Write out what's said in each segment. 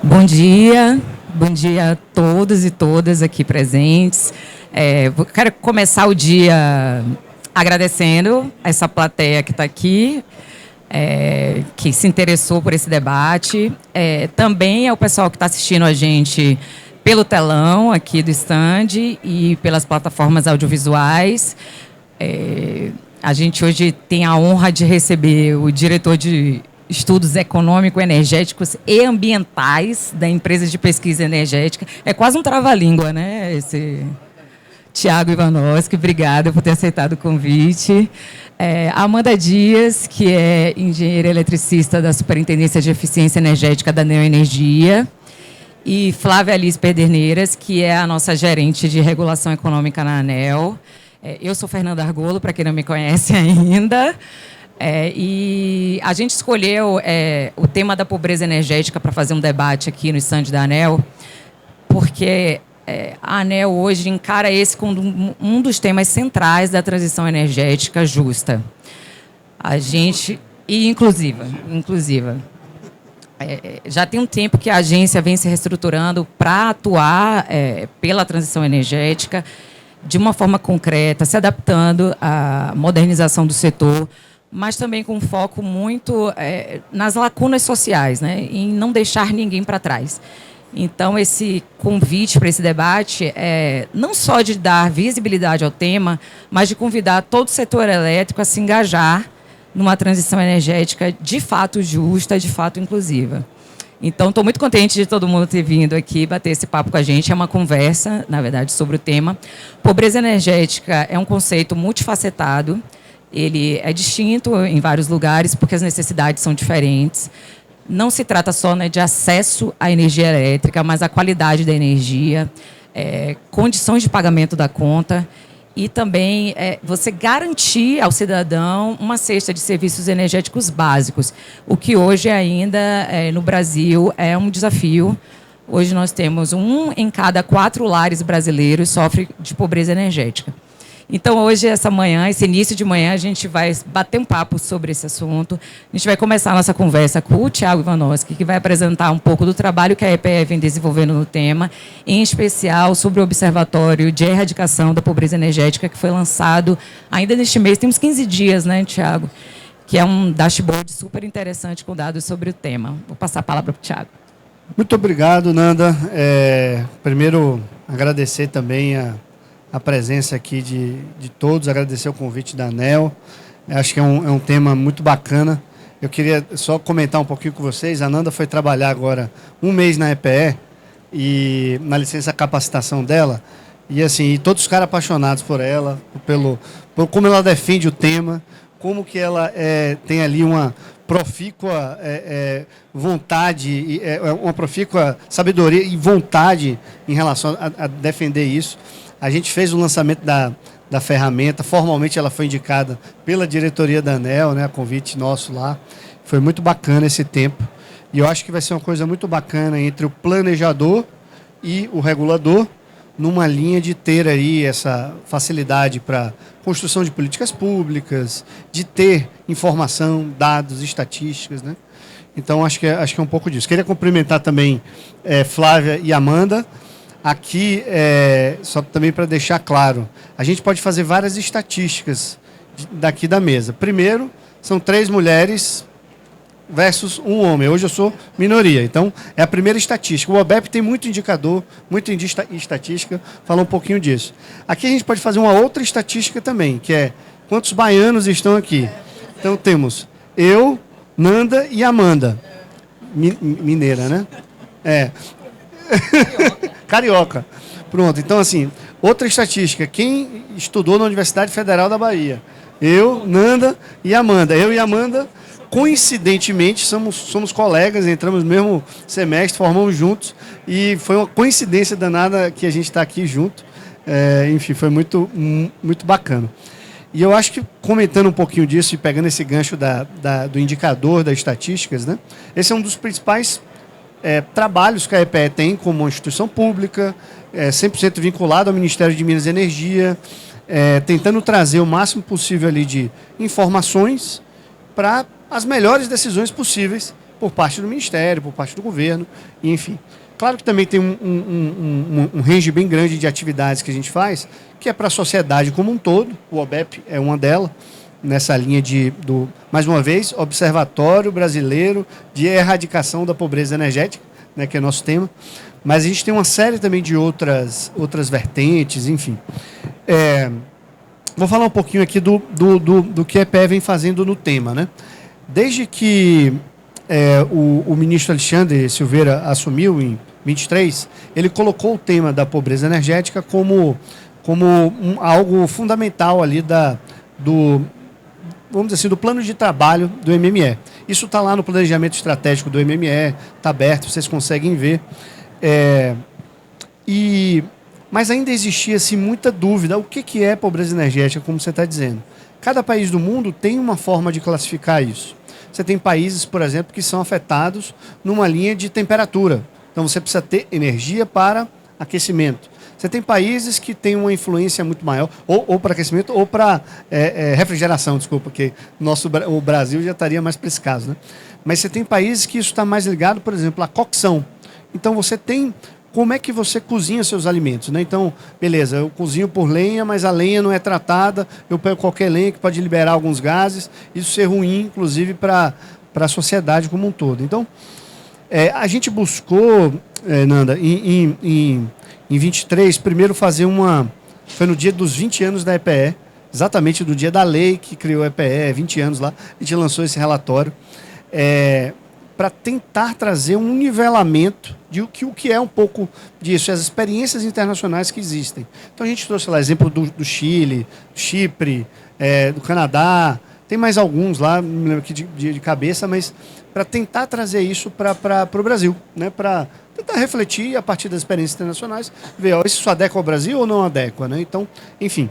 Bom dia a todos e todas aqui presentes. Quero começar o dia agradecendo essa plateia que está aqui, que se interessou por esse debate. Também ao pessoal que está assistindo a gente pelo telão aqui do stand e pelas plataformas audiovisuais. A gente hoje tem a honra de receber o diretor de Estudos Econômico-Energéticos e Ambientais da empresa de pesquisa energética. É quase um trava-língua, né? Esse Tiago Ivanovski, obrigada por ter aceitado o convite. Amanda Dias, que é engenheira eletricista da Superintendência de Eficiência Energética da Neoenergia. E Flávia Alice Pederneiras, que é a nossa gerente de regulação econômica na ANEEL. Eu sou Fernanda Argolo, para quem não me conhece ainda. E a gente escolheu o tema da pobreza energética para fazer um debate aqui no stand da ANEEL, porque a ANEEL hoje encara esse como um dos temas centrais da transição energética justa. E inclusiva. Já tem um tempo que a agência vem se reestruturando para atuar pela transição energética de uma forma concreta, se adaptando à modernização do setor, mas também com um foco muito nas lacunas sociais, né, em não deixar ninguém para trás. Então, esse convite para esse debate é não só de dar visibilidade ao tema, mas de convidar todo o setor elétrico a se engajar numa transição energética de fato justa, de fato inclusiva. Então, estou muito contente de todo mundo ter vindo aqui bater esse papo com a gente. É uma conversa, na verdade, sobre o tema. Pobreza energética é um conceito multifacetado. Ele é distinto em vários lugares, porque as necessidades são diferentes. Não se trata só, né, de acesso à energia elétrica, mas a qualidade da energia, condições de pagamento da conta e também você garantir ao cidadão uma cesta de serviços energéticos básicos, o que hoje ainda, no Brasil, é um desafio. Hoje nós temos 1 em cada 4 lares brasileiros sofre de pobreza energética. Então, hoje, esse início de manhã, a gente vai bater um papo sobre esse assunto. A gente vai começar a nossa conversa com o Tiago Ivanovski, que vai apresentar um pouco do trabalho que a EPE vem desenvolvendo no tema, em especial sobre o Observatório de Erradicação da Pobreza Energética, que foi lançado ainda neste mês, tem uns 15 dias, né, Tiago? Que é um dashboard super interessante com dados sobre o tema. Vou passar a palavra para o Tiago. Muito obrigado, Nanda. Primeiro, agradecer também a presença aqui de todos, agradecer o convite da ANEEL. Acho que é um tema muito bacana. Eu queria só comentar um pouquinho com vocês. A Nanda foi trabalhar agora 1 mês na EPE, e na licença capacitação dela, e assim, todos os caras apaixonados por ela, por como ela defende o tema, como que ela tem ali uma profícua vontade, uma profícua sabedoria e vontade em relação a defender isso. A gente fez o lançamento da ferramenta, formalmente ela foi indicada pela diretoria da ANEEL, né, a convite nosso lá. Foi muito bacana esse tempo. E eu acho que vai ser uma coisa muito bacana entre o planejador e o regulador, numa linha de ter aí essa facilidade para construção de políticas públicas, de ter informação, dados, estatísticas, né? Então, acho que é um pouco disso. Queria cumprimentar também Flávia e Amanda. Aqui, só também para deixar claro, a gente pode fazer várias estatísticas daqui da mesa. Primeiro, são 3 mulheres versus 1 homem. Hoje eu sou minoria, então é a primeira estatística. O OBEP tem muito indicador, muita estatística, fala um pouquinho disso. Aqui a gente pode fazer uma outra estatística também, que é quantos baianos estão aqui. Então temos eu, Nanda e Amanda. Mineira, né? Carioca. Pronto, então assim, outra estatística, quem estudou na Universidade Federal da Bahia? Eu, Nanda e Amanda. Eu e Amanda, coincidentemente, somos colegas, entramos no mesmo semestre, formamos juntos, e foi uma coincidência danada que a gente está aqui junto. Enfim, foi muito, muito bacana. E eu acho que, comentando um pouquinho disso e pegando esse gancho do indicador das estatísticas, né, esse é um dos principais trabalhos que a EPE tem como uma instituição pública, 100% vinculado ao Ministério de Minas e Energia, tentando trazer o máximo possível ali de informações para as melhores decisões possíveis por parte do Ministério, por parte do governo, enfim. Claro que também tem um range bem grande de atividades que a gente faz, que é para a sociedade como um todo, o OBEP é uma delas, nessa linha mais uma vez, Observatório Brasileiro de Erradicação da Pobreza Energética, né, que é nosso tema, mas a gente tem uma série também de outras vertentes, enfim. Vou falar um pouquinho aqui do que a EPE vem fazendo no tema, né? Desde que o ministro Alexandre Silveira assumiu em 23, ele colocou o tema da pobreza energética como algo fundamental ali vamos dizer assim, do plano de trabalho do MME. Isso está lá no planejamento estratégico do MME, está aberto, vocês conseguem ver. Mas ainda existia assim, muita dúvida. O que é pobreza energética, como você está dizendo? Cada país do mundo tem uma forma de classificar isso. Você tem países, por exemplo, que são afetados numa linha de temperatura. Então você precisa ter energia para aquecimento. Você tem países que têm uma influência muito maior, ou para aquecimento, ou para refrigeração, desculpa, porque o Brasil já estaria mais para esse caso, né? Mas você tem países que isso está mais ligado, por exemplo, à cocção. Então você tem como é que você cozinha seus alimentos, né? Então, beleza, eu cozinho por lenha, mas a lenha não é tratada, eu pego qualquer lenha que pode liberar alguns gases, isso ser ruim, inclusive, para a sociedade como um todo. Então, a gente buscou, Nanda, em 23, primeiro fazer foi no dia dos 20 anos da EPE, exatamente do dia da lei que criou a EPE, 20 anos lá, a gente lançou esse relatório, para tentar trazer um nivelamento de o que é um pouco disso, as experiências internacionais que existem. Então a gente trouxe lá exemplo do Chile, do Chipre, do Canadá, tem mais alguns lá, não me lembro aqui de cabeça, mas para tentar trazer isso para o Brasil, né? Para tentar refletir a partir das experiências internacionais, ver isso adequa ao Brasil ou não adequa, né? Então, enfim.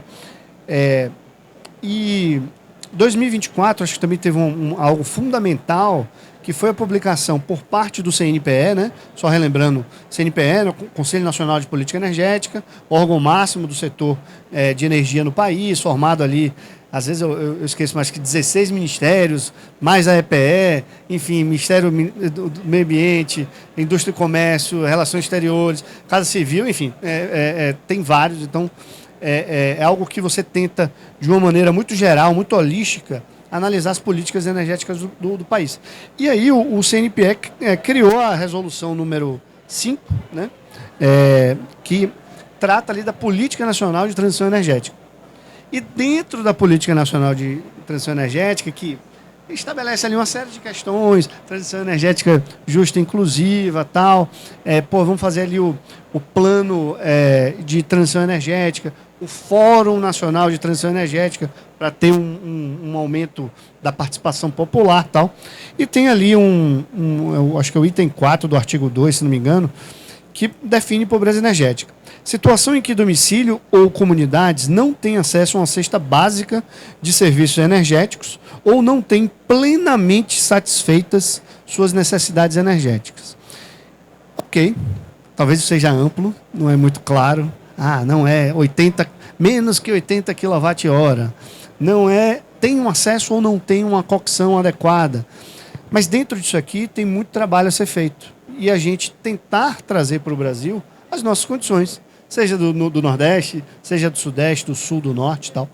E 2024, acho que também teve algo fundamental, que foi a publicação por parte do CNPE, né? Só relembrando, CNPE, né? Conselho Nacional de Política Energética, órgão máximo do setor de energia no país, formado ali, às vezes eu esqueço mais que 16 ministérios, mais a EPE, enfim, Ministério do Meio Ambiente, Indústria e Comércio, Relações Exteriores, Casa Civil, enfim, tem vários, então é algo que você tenta, de uma maneira muito geral, muito holística, analisar as políticas energéticas do país. E aí o CNPE criou a resolução número 5, né, que trata ali da Política Nacional de Transição Energética. E dentro da Política Nacional de Transição Energética, que estabelece ali uma série de questões, transição energética justa e inclusiva, tal, vamos fazer ali o plano de transição energética, o Fórum Nacional de Transição Energética, para ter um aumento da participação popular, tal. E tem ali eu acho que é o item 4 do artigo 2, se não me engano, que define pobreza energética. Situação em que domicílio ou comunidades não têm acesso a uma cesta básica de serviços energéticos ou não têm plenamente satisfeitas suas necessidades energéticas. Ok, talvez isso seja amplo, não é muito claro. Não é menos que 80 kWh. Não tem um acesso ou não tem uma cocção adequada. Mas dentro disso aqui tem muito trabalho a ser feito. E a gente tentar trazer para o Brasil as nossas condições, seja do Nordeste, seja do Sudeste, do Sul, do Norte e tal.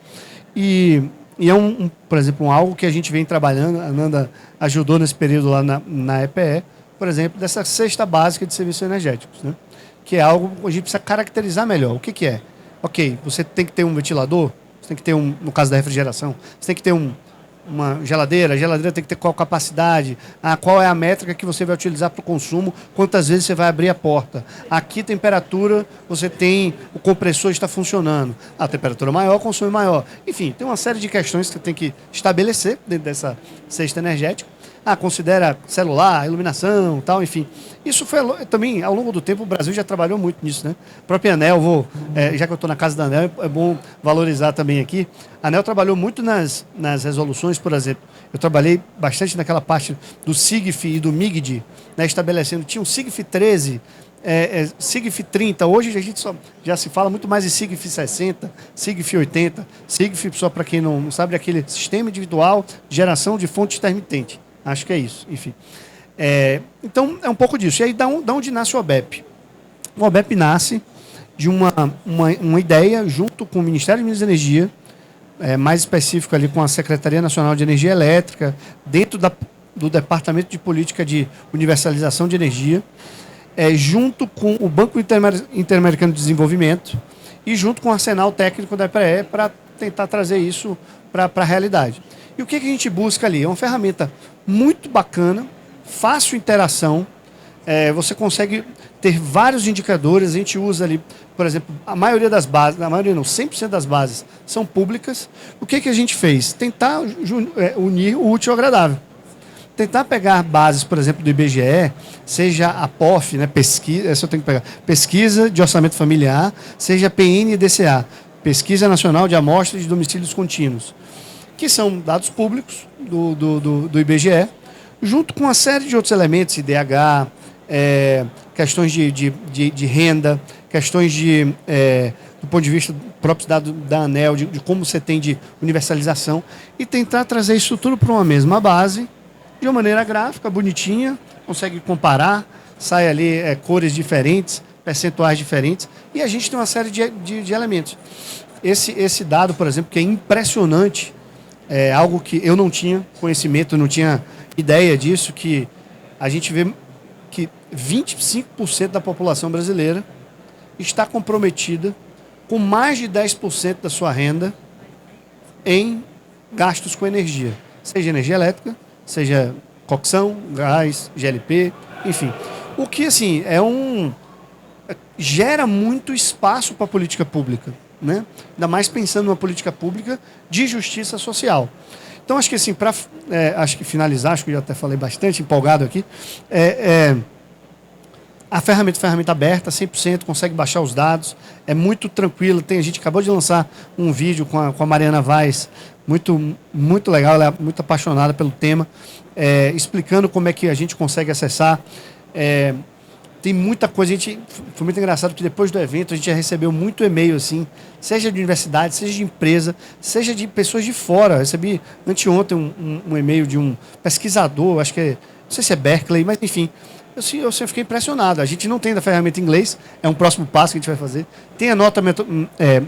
E é, por exemplo, algo que a gente vem trabalhando, a Nanda ajudou nesse período lá na EPE, por exemplo, dessa cesta básica de serviços energéticos, né? Que é algo que a gente precisa caracterizar melhor. O que é? Ok, você tem que ter um ventilador, você tem que ter no caso da refrigeração, você tem que ter uma geladeira, a geladeira tem que ter qual capacidade, qual é a métrica que você vai utilizar para o consumo, quantas vezes você vai abrir a porta. Aqui, temperatura, você tem, o compressor está funcionando. A temperatura maior, o consumo maior. Enfim, tem uma série de questões que você tem que estabelecer dentro dessa cesta energética. Considera celular, iluminação, tal, enfim. Isso foi também, ao longo do tempo, o Brasil já trabalhou muito nisso, né? A própria ANEEL, já que eu estou na casa da ANEEL, é bom valorizar também aqui. A ANEEL trabalhou muito nas resoluções, por exemplo. Eu trabalhei bastante naquela parte do SIGF e do MIGD, né, estabelecendo, tinha um SIGF 13, SIGF 30, hoje a gente já se fala muito mais em SIGF 60, SIGF 80, SIGF, só para quem não sabe, é aquele sistema individual de geração de fonte intermitente. Acho que é isso, enfim. Então, é um pouco disso. E aí, da onde nasce o OBEP? O OBEP nasce de uma ideia, junto com o Ministério de Minas e Energia, mais específico ali com a Secretaria Nacional de Energia Elétrica, dentro do Departamento de Política de Universalização de Energia, junto com o Banco Interamericano de Desenvolvimento e junto com o arsenal técnico da EPRE, para tentar trazer isso para a realidade. E o que a gente busca ali? É uma ferramenta muito bacana, fácil interação, você consegue ter vários indicadores, a gente usa ali, por exemplo, a maioria das bases, a maioria não, 100% das bases são públicas. O que a gente fez? Tentar unir o útil ao agradável. Tentar pegar bases, por exemplo, do IBGE, seja a POF, né, pesquisa de orçamento familiar, seja a PNDCA, Pesquisa Nacional de Amostras de Domicílios Contínuos, que são dados públicos do IBGE, junto com uma série de outros elementos, IDH, questões de renda, questões do ponto de vista do próprio dado da ANEEL, de como você tem de universalização, e tentar trazer isso tudo para uma mesma base, de uma maneira gráfica, bonitinha, consegue comparar, sai ali cores diferentes, percentuais diferentes, e a gente tem uma série de elementos. Esse dado, por exemplo, que é impressionante, é algo que eu não tinha conhecimento, não tinha ideia disso, que a gente vê que 25% da população brasileira está comprometida com mais de 10% da sua renda em gastos com energia, seja energia elétrica, seja cocção, gás, GLP, enfim. O que, assim, gera muito espaço para a política pública, né? Ainda mais pensando numa política pública de justiça social. Então, acho que, assim, acho que finalizar, acho que eu já até falei bastante, empolgado aqui, a ferramenta aberta, 100%, consegue baixar os dados, é muito tranquilo. A gente acabou de lançar um vídeo com a Mariana Vaz, muito legal, ela é muito apaixonada pelo tema, explicando como é que a gente consegue acessar. Tem muita coisa, foi muito engraçado que depois do evento a gente já recebeu muito e-mail, assim, seja de universidade, seja de empresa, seja de pessoas de fora. Eu recebi anteontem um e-mail de um pesquisador, acho que não sei se é Berkeley, mas enfim, eu fiquei impressionado. A gente não tem da ferramenta em inglês, é um próximo passo que a gente vai fazer. Tem a nota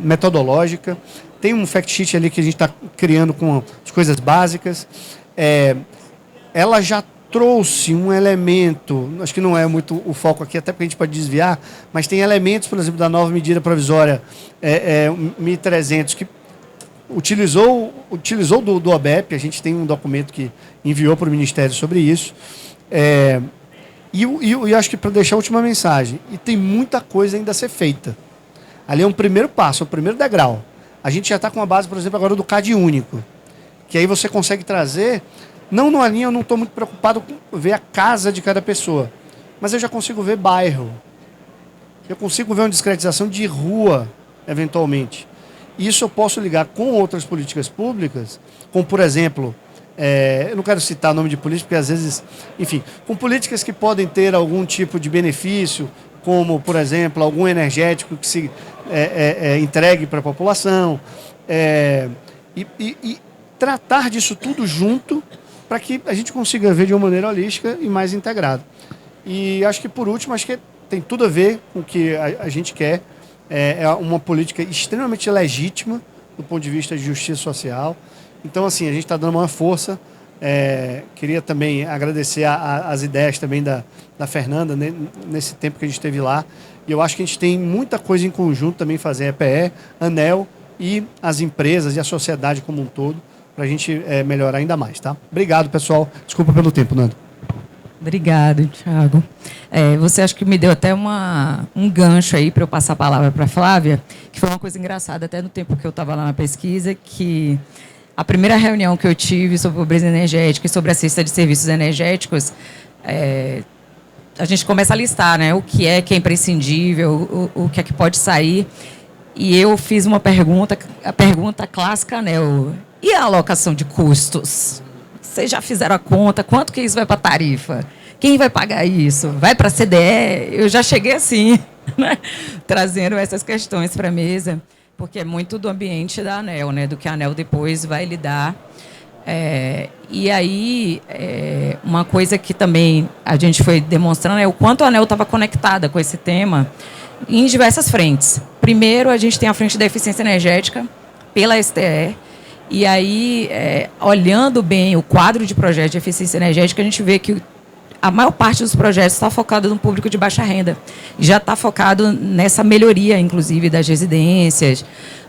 metodológica, tem um fact sheet ali que a gente está criando com as coisas básicas. Ela já trouxe um elemento, acho que não é muito o foco aqui, até porque a gente pode desviar, mas tem elementos, por exemplo, da nova medida provisória 1300, que utilizou do OBEP, a gente tem um documento que enviou para o Ministério sobre isso. E eu acho que, para deixar a última mensagem, e tem muita coisa ainda a ser feita. Ali é um primeiro passo, é o primeiro degrau. A gente já está com uma base, por exemplo, agora do CAD único, que aí você consegue trazer. Não numa linha, eu não estou muito preocupado com ver a casa de cada pessoa, mas eu já consigo ver bairro. Eu consigo ver uma discretização de rua, eventualmente. Isso eu posso ligar com outras políticas públicas, como, por exemplo, eu não quero citar o nome de política, porque às vezes, enfim, com políticas que podem ter algum tipo de benefício, como, por exemplo, algum energético que se entregue para a população, e tratar disso tudo junto, para que a gente consiga ver de uma maneira holística e mais integrada. E acho que, por último, acho que tem tudo a ver com o que a gente quer. É uma política extremamente legítima do ponto de vista de justiça social. Então, assim, a gente está dando uma força. Queria também agradecer as ideias também da Fernanda, né, nesse tempo que a gente esteve lá. E eu acho que a gente tem muita coisa em conjunto também fazer, EPE, ANEEL e as empresas e a sociedade como um todo, para a gente melhorar ainda mais, tá? Obrigado, pessoal. Desculpa pelo tempo, Nando. Obrigado, Thiago. Você acha que me deu até um gancho aí para eu passar a palavra para a Flávia, que foi uma coisa engraçada, até no tempo que eu estava lá na pesquisa, que a primeira reunião que eu tive sobre pobreza energética e sobre a cesta de serviços energéticos, a gente começa a listar, né, o que é imprescindível, o que é que pode sair. E eu fiz uma pergunta, a pergunta clássica, né, e a alocação de custos? Vocês já fizeram a conta? Quanto que isso vai para a tarifa? Quem vai pagar isso? Vai para a CDE? Eu já cheguei assim, né? Trazendo essas questões para a mesa, porque é muito do ambiente da ANEEL, né? Do que a ANEEL depois vai lidar E aí, uma coisa que também a gente foi demonstrando é o quanto a ANEEL estava conectada com esse tema em diversas frentes. Primeiro, a gente tem a frente da eficiência energética pela STE, e aí, olhando bem o quadro de projetos de eficiência energética, a gente vê que a maior parte dos projetos está focado no público de baixa renda. Já está focado nessa melhoria, inclusive, das residências.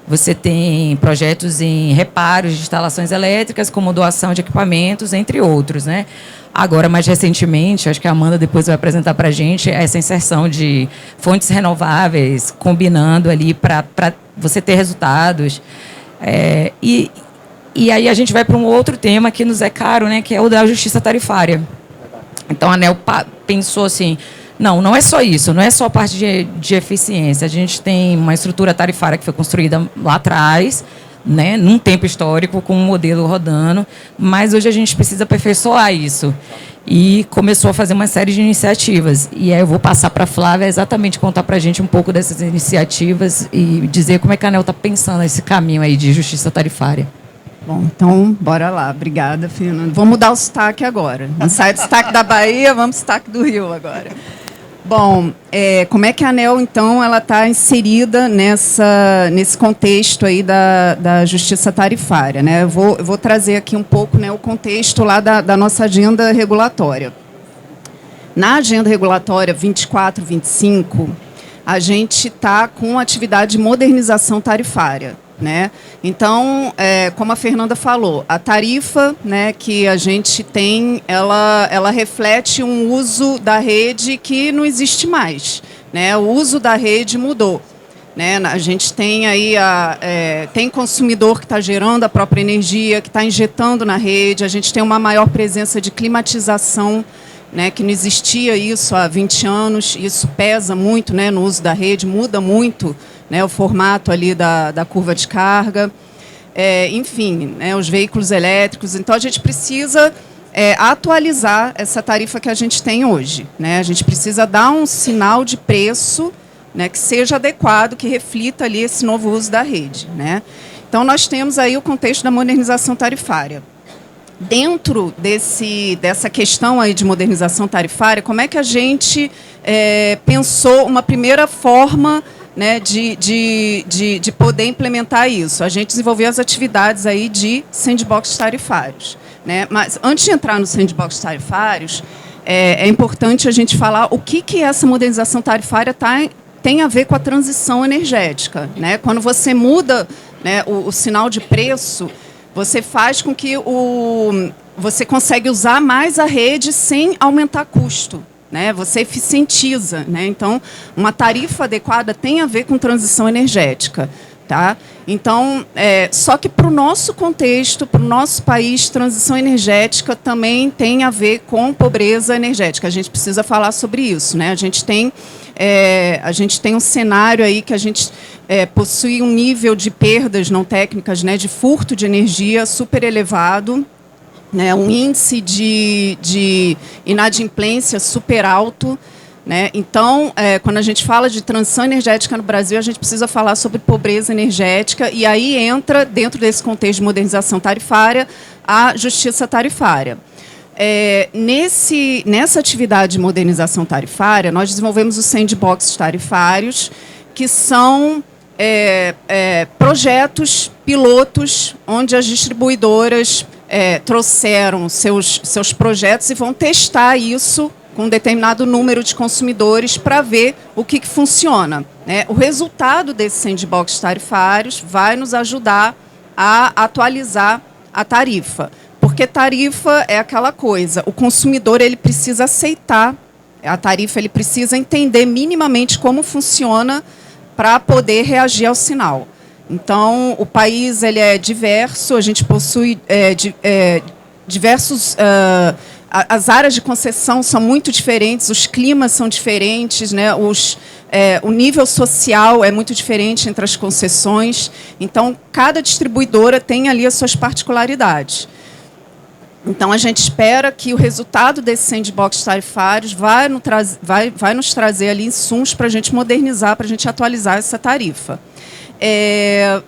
Você tem projetos em reparos de instalações elétricas, como doação de equipamentos, entre outros, né? Agora, mais recentemente, acho que a Amanda depois vai apresentar para a gente essa inserção de fontes renováveis, combinando ali para você ter resultados. E aí a gente vai para um outro tema que nos é caro, né? Que é o da justiça tarifária. Então, a ANEEL pensou assim, não é só isso, não é só a parte de eficiência. A gente tem uma estrutura tarifária que foi construída lá atrás, né, num tempo histórico, com um modelo rodando, mas hoje a gente precisa aperfeiçoar isso. E começou a fazer uma série de iniciativas. E aí eu vou passar para a Flávia exatamente contar para a gente um pouco dessas iniciativas e dizer como é que a ANEEL está pensando esse caminho aí de justiça tarifária. Bom, então, bora lá. Obrigada, Fernando. Vamos mudar o sotaque agora. Não sai do sotaque da Bahia, vamos pro sotaque do Rio agora. Bom, como é que a ANEEL, então, ela está inserida nesse contexto aí da justiça tarifária, né? Eu vou trazer aqui um pouco, né, o contexto lá da nossa agenda regulatória. Na agenda regulatória 24, 25, a gente está com atividade de modernização tarifária, né? Então, como a Fernanda falou, a tarifa, né, que a gente tem, ela reflete um uso da rede que não existe mais, né? O uso da rede mudou, né? A gente tem aí tem consumidor que está gerando a própria energia, que está injetando na rede, a gente tem uma maior presença de climatização, né, que não existia isso há 20 anos, isso pesa muito, né, no uso da rede, muda muito, né, o formato ali da curva de carga, enfim, né, os veículos elétricos. Então, a gente precisa atualizar essa tarifa que a gente tem hoje, né? A gente precisa dar um sinal de preço, né, que seja adequado, que reflita ali esse novo uso da rede, né? Então, nós temos aí o contexto da modernização tarifária. Dentro dessa questão aí de modernização tarifária, como é que a gente pensou uma primeira forma, né, de poder implementar isso? A gente desenvolveu as atividades aí de sandbox tarifários, né? Mas antes de entrar nos sandbox tarifários, é importante a gente falar o que essa modernização tarifária tem a ver com a transição energética, né? Quando você muda, né, o sinal de preço, você faz com que você consegue usar mais a rede sem aumentar custo, né? Você eficientiza, né? Então, uma tarifa adequada tem a ver com transição energética, tá? Então, só que para o nosso contexto, para o nosso país, transição energética também tem a ver com pobreza energética. A gente precisa falar sobre isso, né? A gente tem um cenário aí que a gente possui um nível de perdas não técnicas, né, de furto de energia super elevado, né, um índice de inadimplência super alto, né? Então, quando a gente fala de transição energética no Brasil, a gente precisa falar sobre pobreza energética, e aí entra, dentro desse contexto de modernização tarifária, a justiça tarifária. Nessa atividade de modernização tarifária, nós desenvolvemos os sandbox tarifários, que são projetos pilotos, onde as distribuidoras trouxeram seus projetos e vão testar isso com um determinado número de consumidores para ver o que funciona, né? O resultado desses sandbox tarifários vai nos ajudar a atualizar a tarifa. Porque tarifa é aquela coisa, o consumidor ele precisa aceitar a tarifa, ele precisa entender minimamente como funciona para poder reagir ao sinal. Então, o país ele é diverso, a gente possui diversos... as áreas de concessão são muito diferentes, os climas são diferentes, né? O nível social é muito diferente entre as concessões. Então, cada distribuidora tem ali as suas particularidades. Então, a gente espera que o resultado desses sandbox tarifários vai nos trazer ali insumos para a gente modernizar, para a gente atualizar essa tarifa.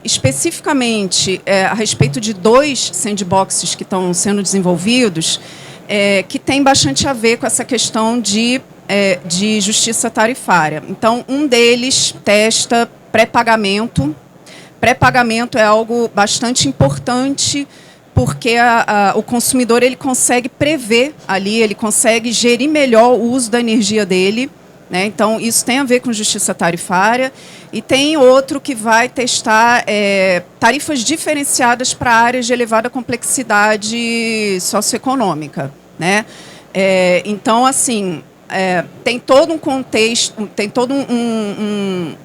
especificamente a respeito de 2 sandboxes que estão sendo desenvolvidos, que tem bastante a ver com essa questão de justiça tarifária. Então, um deles testa pré-pagamento. Pré-pagamento é algo bastante importante, porque o consumidor ele consegue prever ali, ele consegue gerir melhor o uso da energia dele, né? Então, isso tem a ver com justiça tarifária. E tem outro que vai testar tarifas diferenciadas para áreas de elevada complexidade socioeconômica, né? Então, assim, tem todo um contexto, tem todo um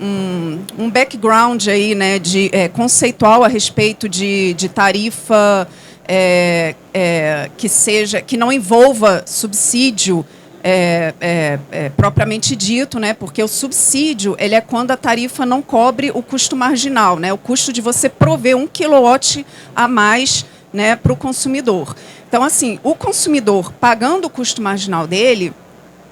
background aí, né, conceitual a respeito de tarifa que não envolva subsídio propriamente dito, né, porque o subsídio ele é quando a tarifa não cobre o custo marginal, né, o custo de você prover 1 kW a mais, né, para o consumidor. Então, assim, o consumidor pagando o custo marginal dele,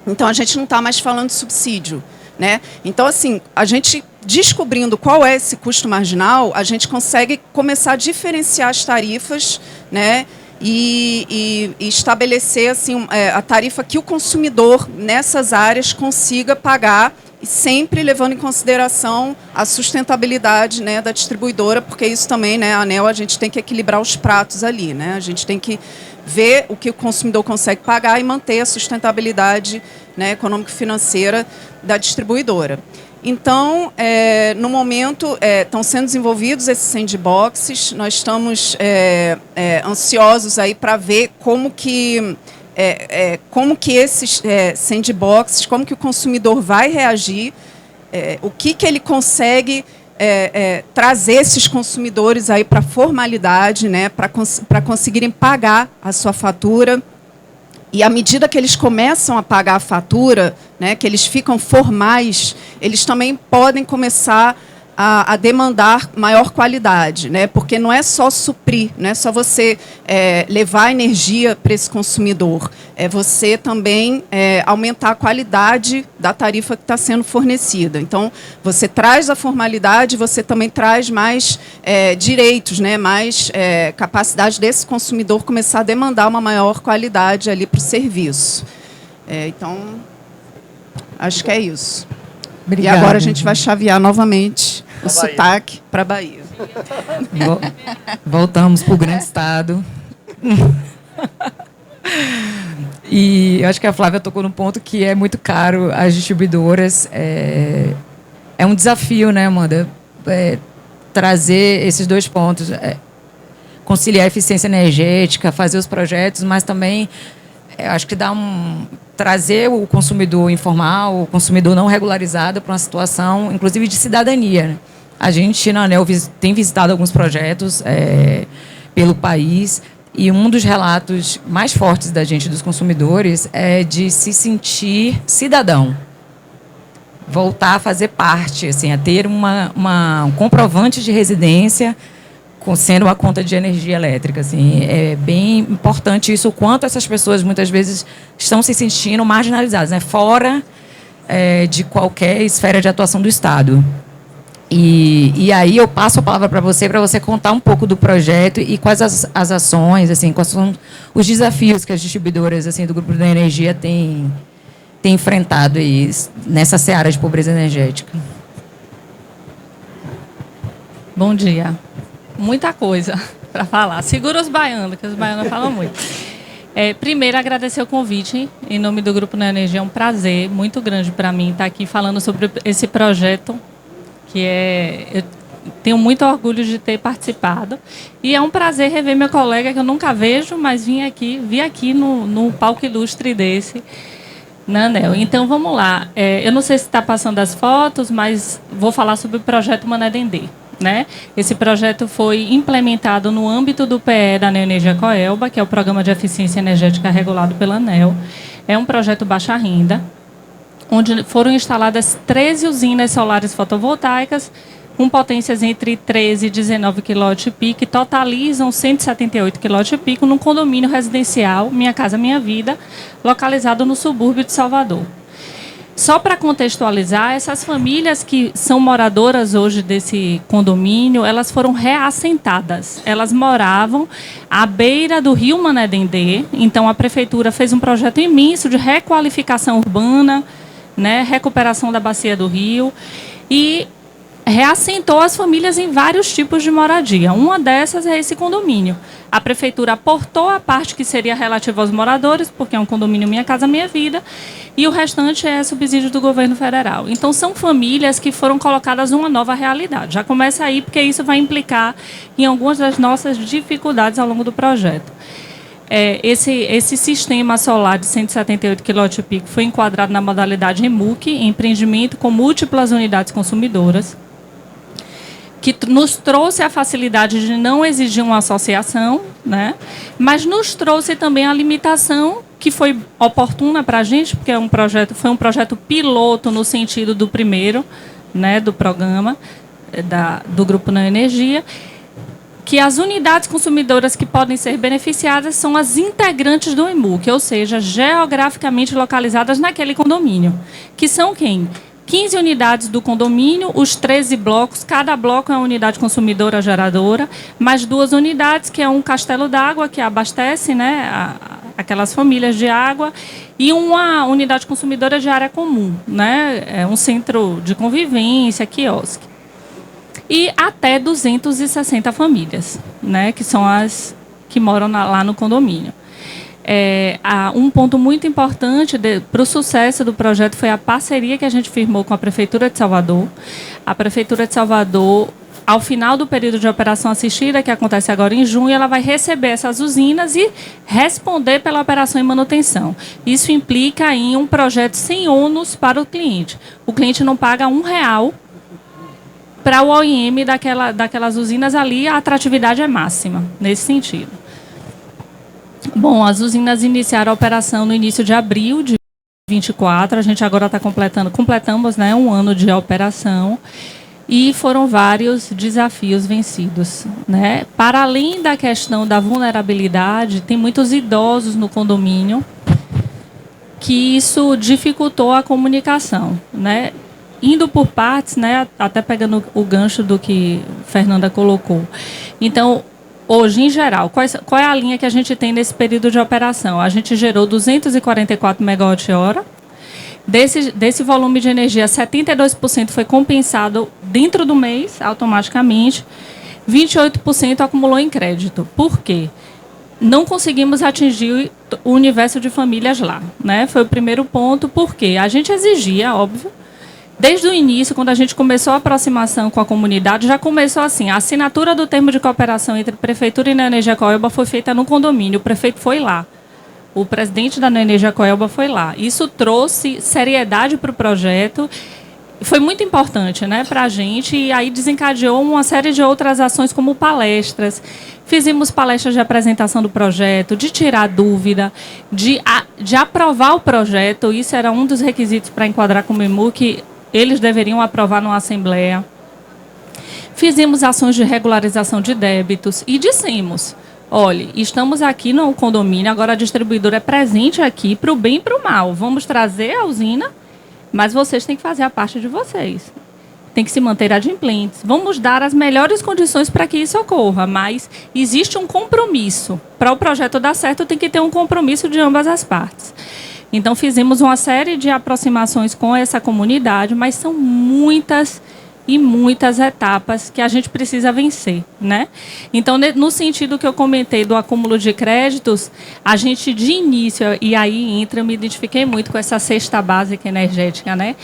então a gente não está mais falando de subsídio, né? Então, assim, a gente descobrindo qual é esse custo marginal, a gente consegue começar a diferenciar as tarifas, né? E estabelecer assim, a tarifa que o consumidor nessas áreas consiga pagar, e sempre levando em consideração a sustentabilidade, né, da distribuidora, porque isso também, né, a ANEEL, a gente tem que equilibrar os pratos ali, né? A gente tem que ver o que o consumidor consegue pagar e manter a sustentabilidade, né, econômico-financeira da distribuidora. Então, no momento, estão sendo desenvolvidos esses sandboxes. Nós estamos ansiosos aí para ver como que esses sandboxes, como que o consumidor vai reagir, o que ele consegue trazer esses consumidores aí para a formalidade, né, para conseguirem pagar a sua fatura. E à medida que eles começam a pagar a fatura, né, que eles ficam formais, eles também podem começar a demandar maior qualidade, né, porque não é só suprir, não é só você levar energia para esse consumidor, é você também aumentar a qualidade da tarifa que está sendo fornecida. Então, você traz a formalidade, você também traz mais direitos, né, mais capacidade desse consumidor começar a demandar uma maior qualidade ali para o serviço. Então, acho que é isso. Obrigada. E agora a gente vai chavear novamente o sotaque para a Bahia. Voltamos para o grande estado. E eu acho que a Flávia tocou num ponto que é muito caro às distribuidoras. É um desafio, né, Amanda? Trazer esses 2 pontos. Conciliar a eficiência energética, fazer os projetos, mas também acho que trazer o consumidor informal, o consumidor não regularizado para uma situação, inclusive, de cidadania, né? A gente, na ANEEL, tem visitado alguns projetos pelo país, e um dos relatos mais fortes da gente, dos consumidores, é de se sentir cidadão. Voltar a fazer parte, assim, a ter um comprovante de residência sendo uma conta de energia elétrica. Assim, é bem importante isso, o quanto essas pessoas, muitas vezes, estão se sentindo marginalizadas, né? Fora de qualquer esfera de atuação do Estado. E aí eu passo a palavra para você contar um pouco do projeto e quais as ações, assim, quais são os desafios que as distribuidoras, assim, do Grupo da Energia têm enfrentado aí nessa seara de pobreza energética. Bom dia. Muita coisa para falar. Segura os baianos, que os baianos falam muito. Primeiro, agradecer o convite em nome do Grupo da Energia. É um prazer muito grande para mim estar aqui falando sobre esse projeto, que eu tenho muito orgulho de ter participado. E é um prazer rever meu colega, que eu nunca vejo, mas vi aqui no palco ilustre desse, na ANEEL. Então, vamos lá. Eu não sei se está passando as fotos, mas vou falar sobre o projeto Mané Dendê, né? Esse projeto foi implementado no âmbito do PE da Neoenergia Coelba, que é o Programa de Eficiência Energética regulado pela ANEEL. É um projeto baixa renda, onde foram instaladas 13 usinas solares fotovoltaicas, com potências entre 13 e 19 kWp, que totalizam 178 kWp, num condomínio residencial, Minha Casa Minha Vida, localizado no subúrbio de Salvador. Só para contextualizar, essas famílias que são moradoras hoje desse condomínio, elas foram reassentadas. Elas moravam à beira do rio Manedendê. Então, a prefeitura fez um projeto imenso de requalificação urbana, né, recuperação da bacia do rio e reassentou as famílias em vários tipos de moradia. Uma dessas é esse condomínio. A prefeitura aportou a parte que seria relativa aos moradores, porque é um condomínio Minha Casa Minha Vida, e o restante é subsídio do governo federal. Então, são famílias que foram colocadas numa nova realidade. Já começa aí, porque isso vai implicar em algumas das nossas dificuldades ao longo do projeto. Esse sistema solar de 178 kW foi enquadrado na modalidade EMUC, empreendimento com múltiplas unidades consumidoras, que nos trouxe a facilidade de não exigir uma associação, né? Mas nos trouxe também a limitação que foi oportuna para a gente, porque foi um projeto piloto no sentido do primeiro, né, do programa do Grupo Neo Energia, que as unidades consumidoras que podem ser beneficiadas são as integrantes do EMUC, ou seja, geograficamente localizadas naquele condomínio, que são quem? 15 unidades do condomínio, os 13 blocos, cada bloco é uma unidade consumidora geradora, mais 2 unidades, que é um castelo d'água, que abastece, né, aquelas famílias de água, e uma unidade consumidora de área comum, né, é um centro de convivência, quiosque. E até 260 famílias, né, que são as que moram lá no condomínio. Um ponto muito importante para o sucesso do projeto foi a parceria que a gente firmou com a Prefeitura de Salvador. A Prefeitura de Salvador, ao final do período de operação assistida, que acontece agora em junho, ela vai receber essas usinas e responder pela operação e manutenção. Isso implica em um projeto sem ônus para o cliente. O cliente não paga R$1 para o OIM daquelas usinas ali, a atratividade é máxima, nesse sentido. Bom, as usinas iniciaram a operação no início de abril de 2024, a gente agora está completamos, né, 1 ano de operação, e foram vários desafios vencidos, né? Para além da questão da vulnerabilidade, tem muitos idosos no condomínio, que isso dificultou a comunicação, né? Indo por partes, né, até pegando o gancho do que Fernanda colocou. Então, hoje, em geral, qual é a linha que a gente tem nesse período de operação? A gente gerou 244 MWh. Desse volume de energia, 72% foi compensado dentro do mês, automaticamente. 28% acumulou em crédito. Por quê? Não conseguimos atingir o universo de famílias lá, né? Foi o primeiro ponto, porque a gente exigia, óbvio. Desde o início, quando a gente começou a aproximação com a comunidade, já começou assim, a assinatura do termo de cooperação entre Prefeitura e Neo Energia Coelba foi feita no condomínio, o prefeito foi lá, o presidente da Neo Energia Coelba foi lá. Isso trouxe seriedade para o projeto, foi muito importante, né, para a gente, e aí desencadeou uma série de outras ações, como palestras. Fizemos palestras de apresentação do projeto, de tirar dúvida, de aprovar o projeto, isso era um dos requisitos para enquadrar como EMUC, eles deveriam aprovar numa assembleia. Fizemos ações de regularização de débitos e dissemos, olha, estamos aqui no condomínio, agora a distribuidora é presente aqui para o bem e para o mal. Vamos trazer a usina, mas vocês têm que fazer a parte de vocês. Tem que se manter adimplentes. Vamos dar as melhores condições para que isso ocorra, mas existe um compromisso. Para o projeto dar certo, tem que ter um compromisso de ambas as partes. Então, fizemos uma série de aproximações com essa comunidade, mas são muitas e muitas etapas que a gente precisa vencer, né? Então, no sentido que eu comentei do acúmulo de créditos, a gente, de início, e aí eu me identifiquei muito com essa cesta básica energética, né?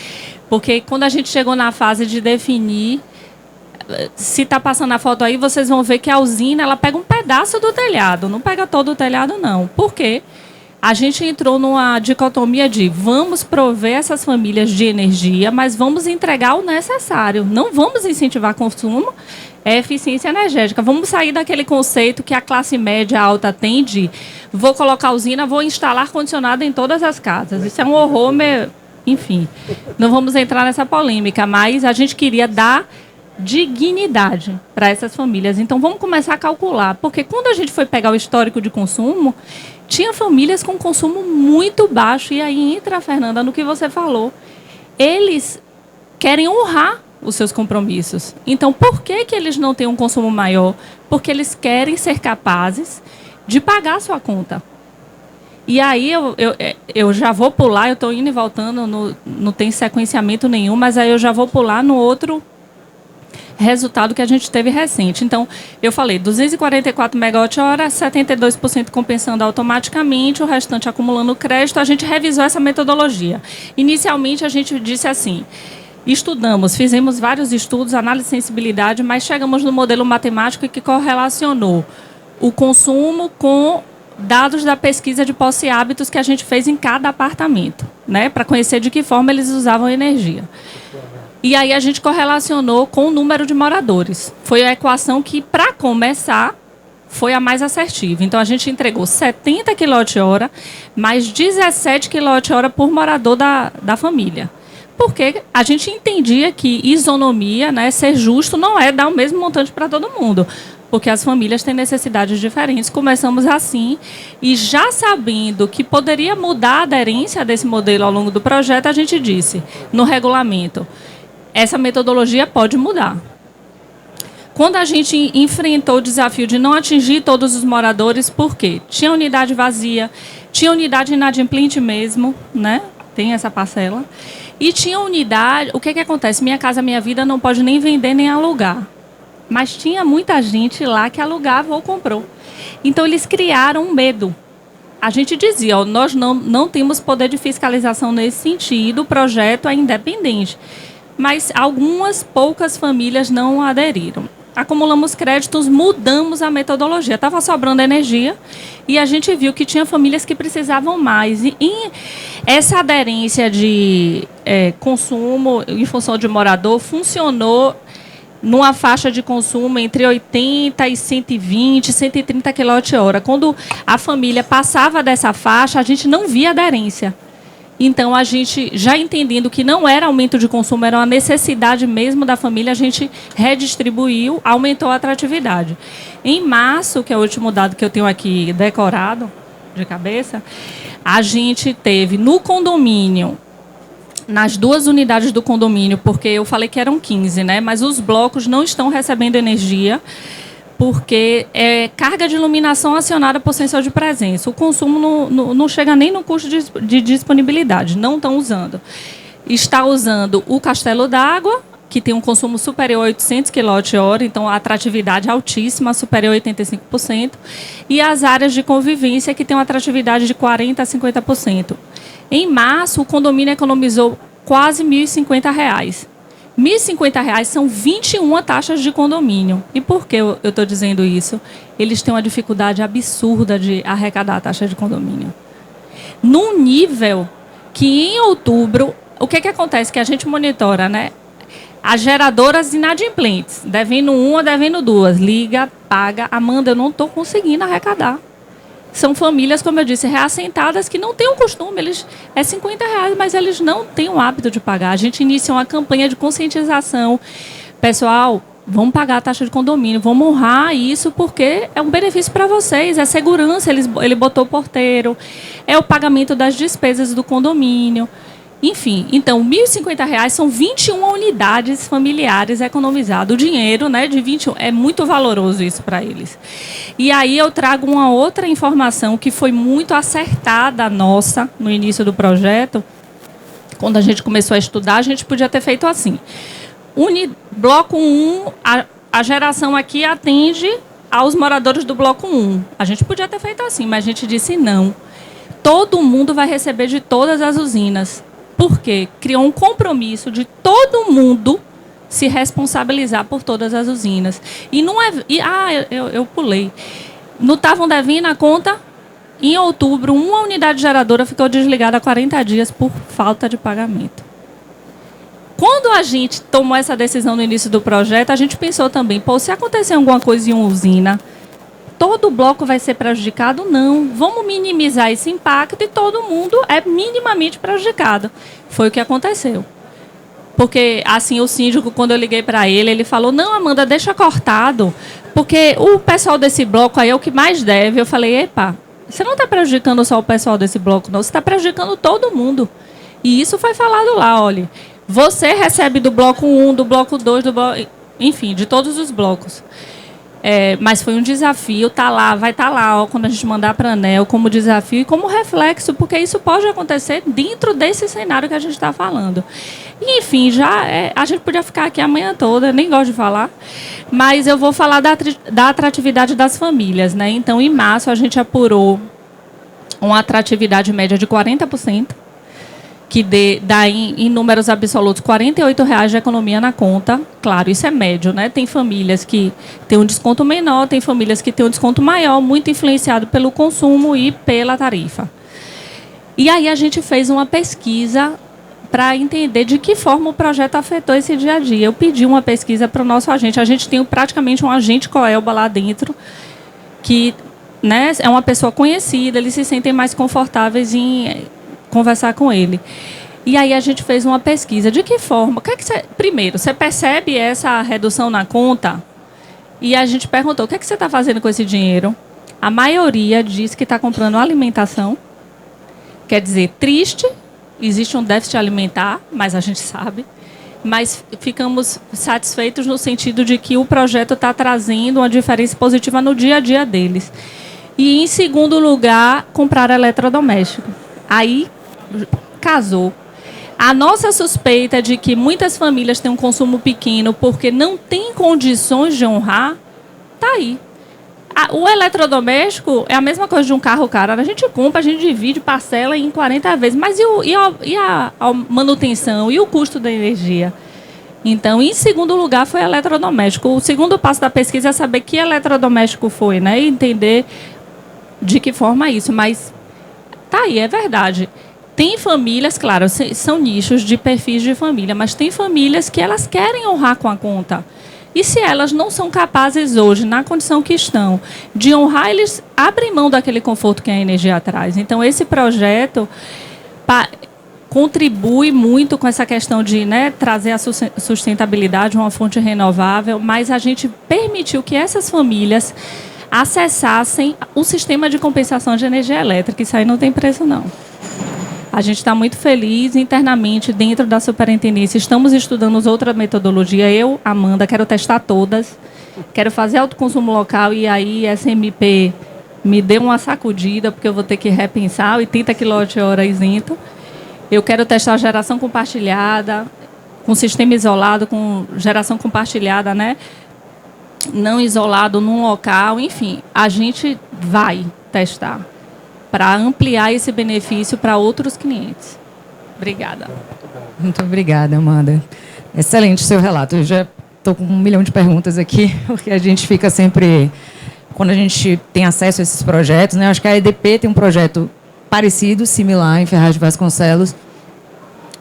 Porque quando a gente chegou na fase de definir, se está passando a foto aí, vocês vão ver que a usina, ela pega um pedaço do telhado, não pega todo o telhado, não. Por quê? A gente entrou numa dicotomia de vamos prover essas famílias de energia, mas vamos entregar o necessário. Não vamos incentivar consumo, é eficiência energética. Vamos sair daquele conceito que a classe média alta tem de vou colocar usina, vou instalar ar-condicionado em todas as casas. Isso é um horror, enfim. Não vamos entrar nessa polêmica, mas a gente queria dar dignidade para essas famílias. Então, vamos começar a calcular, porque quando a gente foi pegar o histórico de consumo, tinha famílias com consumo muito baixo, e aí entra, Fernanda, no que você falou. eles querem honrar os seus compromissos. Então, por que eles não têm um consumo maior? Porque eles querem ser capazes de pagar a sua conta. E aí eu já vou pular, eu estou indo e voltando, não tem sequenciamento nenhum, mas aí eu já vou pular no outro resultado que a gente teve recente. Então, eu falei, 244 megawatt-hora, 72% compensando automaticamente, o restante acumulando crédito. A gente revisou essa metodologia. Inicialmente, a gente disse assim, fizemos vários estudos, análise de sensibilidade, mas chegamos no modelo matemático que correlacionou o consumo com dados da pesquisa de posse e hábitos que a gente fez em cada apartamento, né, para conhecer de que forma eles usavam energia. E aí a gente correlacionou com o número de moradores. Foi a equação que, para começar, foi a mais assertiva. Então, a gente entregou 70 kWh, mais 17 kWh por morador da família. Porque a gente entendia que isonomia, né, ser justo, não é dar o mesmo montante para todo mundo. Porque as famílias têm necessidades diferentes. Começamos assim, e já sabendo que poderia mudar a aderência desse modelo ao longo do projeto, a gente disse, no regulamento, essa metodologia pode mudar. Quando a gente enfrentou o desafio de não atingir todos os moradores, por quê? Tinha unidade vazia, tinha unidade inadimplente mesmo, né? Tem essa parcela. E tinha unidade... O que acontece? Minha Casa Minha Vida não pode nem vender nem alugar. Mas tinha muita gente lá que alugava ou comprou. Então, eles criaram um medo. A gente dizia, ó, nós não temos poder de fiscalização nesse sentido, o projeto é independente. Mas algumas poucas famílias não aderiram. Acumulamos créditos, mudamos a metodologia. Estava sobrando energia e a gente viu que tinha famílias que precisavam mais. E essa aderência de consumo em função de morador funcionou numa faixa de consumo entre 80 e 120, 130 kWh. Quando a família passava dessa faixa, a gente não via aderência. Então, a gente, já entendendo que não era aumento de consumo, era uma necessidade mesmo da família, a gente redistribuiu, aumentou a atratividade. Em março, que é o último dado que eu tenho aqui decorado, de cabeça, a gente teve no condomínio, nas 2 unidades do condomínio, porque eu falei que eram 15, né? Mas os blocos não estão recebendo energia, porque é carga de iluminação acionada por sensor de presença. O consumo não chega nem no custo de disponibilidade, não estão usando. Está usando o castelo d'água, que tem um consumo superior a 800 kWh, então a atratividade altíssima, superior a 85%, e as áreas de convivência, que tem uma atratividade de 40% a 50%. Em março, o condomínio economizou quase R$ 1.050. R$ 1.050 são 21 taxas de condomínio. E por que eu estou dizendo isso? Eles têm uma dificuldade absurda de arrecadar a taxa de condomínio. Num nível que, em outubro, o que acontece? Que a gente monitora, né? As geradoras inadimplentes, devendo 1, devendo 2. Liga, paga. Amanda, eu não estou conseguindo arrecadar. São famílias, como eu disse, reassentadas que não têm o costume. É R$50, mas eles não têm o hábito de pagar. A gente inicia uma campanha de conscientização. Pessoal, vamos pagar a taxa de condomínio, vamos honrar isso, porque é um benefício para vocês, é segurança, ele botou o porteiro, é o pagamento das despesas do condomínio. Enfim, então, R$ 1.050 são 21 unidades familiares economizadas. O dinheiro, né, de 21, é muito valoroso isso para eles. E aí eu trago uma outra informação que foi muito acertada nossa no início do projeto. Quando a gente começou a estudar, a gente podia ter feito assim. Bloco 1, a geração aqui atende aos moradores do bloco 1. A gente podia ter feito assim, mas a gente disse não. Todo mundo vai receber de todas as usinas. Porque criou um compromisso de todo mundo se responsabilizar por todas as usinas. E não é... eu pulei. Não estavam devendo a conta? Em outubro, uma unidade geradora ficou desligada há 40 dias por falta de pagamento. Quando a gente tomou essa decisão no início do projeto, a gente pensou também, se acontecer alguma coisa em uma usina, todo o bloco vai ser prejudicado? Não. Vamos minimizar esse impacto e todo mundo é minimamente prejudicado. Foi o que aconteceu. Porque, assim, o síndico, quando eu liguei para ele, ele falou, não, Amanda, deixa cortado, porque o pessoal desse bloco aí é o que mais deve. Eu falei, epa, você não está prejudicando só o pessoal desse bloco, não. Você está prejudicando todo mundo. E isso foi falado lá, olha, você recebe do bloco 1, do bloco 2, enfim, de todos os blocos. Mas foi um desafio, vai estar lá, quando a gente mandar para a ANEEL, como desafio e como reflexo, porque isso pode acontecer dentro desse cenário que a gente está falando. E, enfim, a gente podia ficar aqui a manhã toda, nem gosto de falar, mas eu vou falar da atratividade das famílias, né? Então, em março, a gente apurou uma atratividade média de 40%, que dá em números absolutos R$ 48,00 de economia na conta. Claro, isso é médio, né? Tem famílias que têm um desconto menor, tem famílias que têm um desconto maior, muito influenciado pelo consumo e pela tarifa. E aí a gente fez uma pesquisa para entender de que forma o projeto afetou esse dia a dia. Eu pedi uma pesquisa para o nosso agente. A gente tem praticamente um agente Coelba lá dentro, que, né, é uma pessoa conhecida, eles se sentem mais confortáveis em conversar com ele. E aí a gente fez uma pesquisa. De que forma? Primeiro, você percebe essa redução na conta? E a gente perguntou, o que você está fazendo com esse dinheiro? A maioria diz que está comprando alimentação. Quer dizer, triste, existe um déficit alimentar, mas a gente sabe. Mas ficamos satisfeitos no sentido de que o projeto está trazendo uma diferença positiva no dia a dia deles. E, em segundo lugar, comprar eletrodoméstico. Aí casou. A nossa suspeita é de que muitas famílias têm um consumo pequeno porque não têm condições de honrar, está aí. O eletrodoméstico é a mesma coisa de um carro caro. A gente compra, a gente divide, parcela em 40 vezes. Mas e a manutenção e o custo da energia? Então, em segundo lugar, foi eletrodoméstico. O segundo passo da pesquisa é saber que eletrodoméstico foi, né? E entender de que forma é isso. Mas tá aí, é verdade. Tem famílias, claro, são nichos de perfis de família, mas tem famílias que elas querem honrar com a conta. E se elas não são capazes hoje, na condição que estão, de honrar, eles abrem mão daquele conforto que a energia traz. Então, esse projeto contribui muito com essa questão de, né, trazer a sustentabilidade, uma fonte renovável, mas a gente permitiu que essas famílias acessassem o sistema de compensação de energia elétrica. Isso aí não tem preço, não. A gente está muito feliz internamente dentro da superintendência. Estamos estudando outra metodologia. Eu, Amanda, quero testar todas. Quero fazer autoconsumo local e aí SMP me deu uma sacudida, porque eu vou ter que repensar 80 kWh isento. Eu quero testar a geração compartilhada, com sistema isolado, com geração compartilhada, né? Não isolado num local. Enfim, a gente vai testar para ampliar esse benefício para outros clientes. Obrigada. Muito obrigada, Amanda. Excelente o seu relato. Eu já estou com 1 milhão de perguntas aqui, porque a gente fica sempre... Quando a gente tem acesso a esses projetos, né? Acho que a EDP tem um projeto parecido, similar, em Ferraz de Vasconcelos.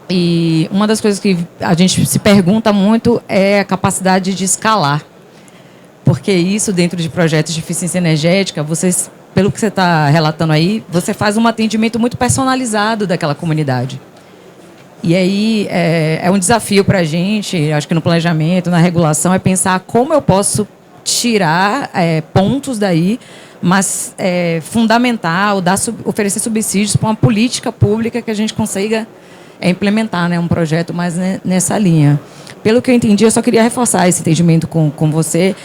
E uma das coisas que a gente se pergunta muito é a capacidade de escalar. Porque isso, dentro de projetos de eficiência energética, vocês... Pelo que você está relatando aí, você faz um atendimento muito personalizado daquela comunidade. E aí é um desafio para a gente, acho que no planejamento, na regulação, é pensar como eu posso tirar pontos daí, mas fundamentar, oferecer subsídios para uma política pública que a gente consiga implementar, né, um projeto mais nessa linha. Pelo que eu entendi, eu só queria reforçar esse entendimento com você.